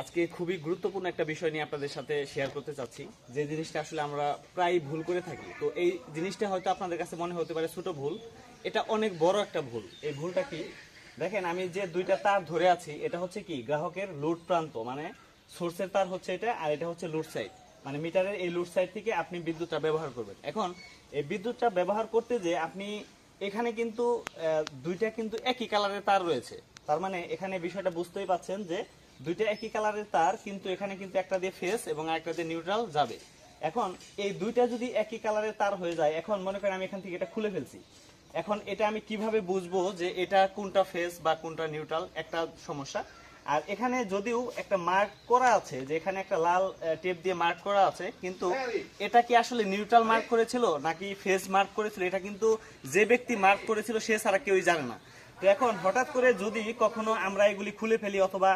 আজকে খুবই গুরুত্বপূর্ণ একটা বিষয় নিয়ে আপনাদের সাথে শেয়ার করতে চাচ্ছি, যে জিনিসটা আসলে আমরা প্রায় ভুল করে থাকি। তো এই জিনিসটা হয়তো আপনাদের কাছে মনে হতে পারে ছোট ভুল, এটা অনেক বড় একটা ভুল। এই ভুলটা কি দেখেন, আমি যে দুইটা তার ধরে আছি এটা হচ্ছে কি গ্রাহকের লোড প্রান্ত, মানে সোর্সের তার হচ্ছে এটা, আর এটা হচ্ছে লোড সাইড, মানে মিটারের এই লোড সাইড থেকে আপনি বিদ্যুৎটা ব্যবহার করবেন। এখন এই বিদ্যুৎটা ব্যবহার করতে যে আপনি এখানে কিন্তু দুইটা কিন্তু একই কালারের তার রয়েছে, তার মানে এখানে বিষয়টা বুঝতেই পাচ্ছেন যে দুইটা একই কালারের তার, কিন্তু এখানে কিন্তু একটা দিয়ে ফেস এবং একটা দিয়ে নিউট্রাল যাবে। এখন এই দুইটা যদি একই কালারের তার হয়ে যায়, এখন মনে করেন আমি এখান থেকে এটা খুলে ফেলছি, এখন এটা আমি কিভাবে বুঝবো যে এটা কোনটা ফেস বা কোনটা নিউট্রাল, একটা সমস্যা। আর এখানে যদিও একটা মার্ক করা আছে, যে এখানে একটা লাল টেপ দিয়ে মার্ক করা আছে, কিন্তু এটা কি আসলে নিউট্রাল মার্ক করেছিল নাকি ফেস মার্ক করেছিল, এটা কিন্তু যে ব্যক্তি মার্ক করেছিল সে ছাড়া কেউই জানে না। তো এখন হঠাৎ করে যদি কখনো আমরা এগুলি খুলে ফেলি, অথবা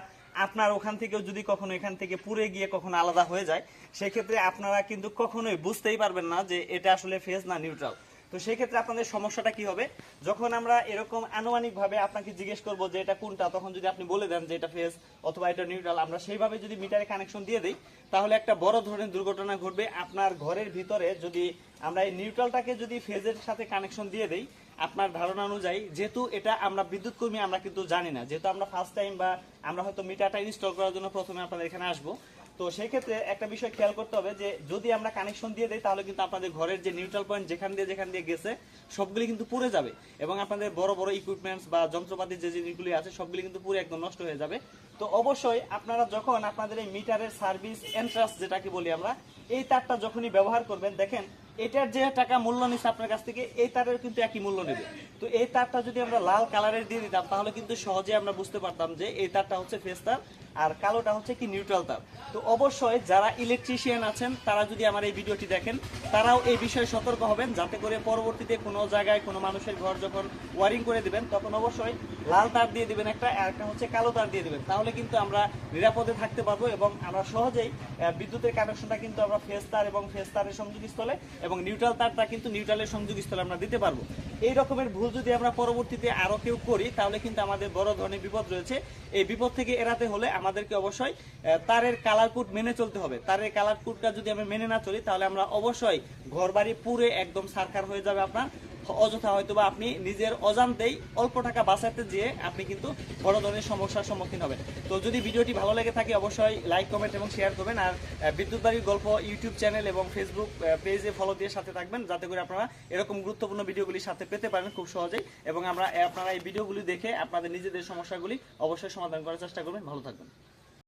আপনার ওখান থেকেও যদি কখনো এখান থেকে পুড়ে গিয়ে কখনো আলাদা হয়ে যায়, সেক্ষেত্রে আপনারা কিন্তু কখনোই বুঝতেই পারবেন না যে এটা আসলে ফেজ না নিউট্রাল। তো সেই ক্ষেত্রে আপনাদের সমস্যাটা কি হবে, যখন আমরা এরকম আনুমানিকভাবে আপনাকে জিজ্ঞেস করব যে এটা কোনটা, তখন যদি আপনি বলে দেন যে এটা ফেজ অথবা এটা নিউট্রাল, আমরা সেইভাবে যদি মিটারে কানেকশন দিয়ে দিই, তাহলে একটা বড় ধরনের দুর্ঘটনা ঘটবে। আপনার ঘরের ভিতরে যদি আমরা এই নিউট্রালটাকে যদি ফেজের সাথে কানেকশন দিয়ে দেই, আপনার ধারণা অনুযায়ী, যেহেতু এটা আমরা বিদ্যুৎ কর্মী আমরা কিন্তু জানি না, যেহেতু আমরা ফার্স্ট টাইম বা আমরা হয়তো মিটারটা ইনস্টল করার জন্য প্রথমে আপনাদের এখানে আসবো, তো সেই ক্ষেত্রে একটা বিষয় খেয়াল করতে হবে যে যদি আমরা কানেকশন দিয়ে দেই, তাহলে কিন্তু আপনাদের ঘরের যে নিউট্রাল পয়েন্ট যেখান দিয়ে গেছে সবগুলি কিন্তু পুড়ে যাবে, এবং আপনাদের বড় বড় ইকুইপমেন্টস বা যন্ত্রপাতি যে জিনিসগুলি আছে সবগুলি কিন্তু পুরো একদম নষ্ট হয়ে যাবে। তো অবশ্যই আপনারা যখন আপনাদের এই মিটারের সার্ভিস এন্ট্রান্স যেটাকে বলি আমরা, এই তারটা যখনই ব্যবহার করবেন, দেখেন এটার যে টাকা মূল্য নিচ্ছে আপনার কাছ থেকে, এই তারের কিন্তু একই মূল্য নেবে। তো এই তারটা যদি আমরা লাল কালারের দিয়ে দিতাম, তাহলে কিন্তু সহজে আমরা বুঝতে পারতাম যে এই তারটা হচ্ছে ফেজ তার আর কালোটা হচ্ছে কি নিউট্রাল তার। তো অবশ্যই যারা ইলেকট্রিশিয়ান আছেন তারা যদি আমার এই ভিডিওটি দেখেন, তারাও এই বিষয়ে সতর্ক হবেন, যাতে করে পরবর্তীতে কোনো জায়গায় কোনো মানুষের ঘর যখন ওয়ারিং করে দিবেন, তখন অবশ্যই লাল তার দিয়ে দিবেন একটা, আর একটা হচ্ছে কালো তার দিয়ে দিবেন, তাহলে কিন্তু আমরা নিরাপদে থাকতে পারবো, এবং আমরা সহজেই বিদ্যুতের কানেকশনটা কিন্তু আমরা ফেজ তার এবং ফেজ তারের সংযোগস্থলে এবং নিউট্রাল তারটা কিন্তু নিউট্রালের সংযোগস্থলে আমরা দিতে পারবো। এই রকমের ভুল যদি আমরা পরবর্তীতে আরো কেউ করি, তাহলে কিন্তু আমাদের বড় ধরনের বিপদ রয়েছে। এই বিপদ থেকে এড়াতে হলে আমাদেরকে অবশ্যই তারের কালার কোড মেনে চলতে হবে। তারের কালার কোডটা যদি আমরা মেনে না চলি, তাহলে আমরা অবশ্যই ঘর বাড়ি পুরে একদম সারকার হয়ে যাবে আপনার, অযথা হয়তো বা আপনি নিজের অজান্তেই অল্প টাকা বাঁচাতে যেয়ে আপনি কিন্তু বড় ধরনের সমস্যার সম্মুখীন হবেন। তো যদি ভিডিওটি ভালো লেগে থাকে, অবশ্যই লাইক, কমেন্ট এবং শেয়ার করবেন। আর বিদ্যুৎ বাড়ির গল্প ইউটিউব চ্যানেল এবং ফেসবুক পেজে ফলো দিয়ে সাথে থাকবেন, যাতে করে আপনারা এরকম গুরুত্বপূর্ণ ভিডিওগুলির সাথে পেতে পারেন খুব সহজেই, এবং আপনারা এই ভিডিওগুলি দেখে আপনাদের নিজেদের সমস্যাগুলি অবশ্যই সমাধান করার চেষ্টা করবেন। ভালো থাকবেন।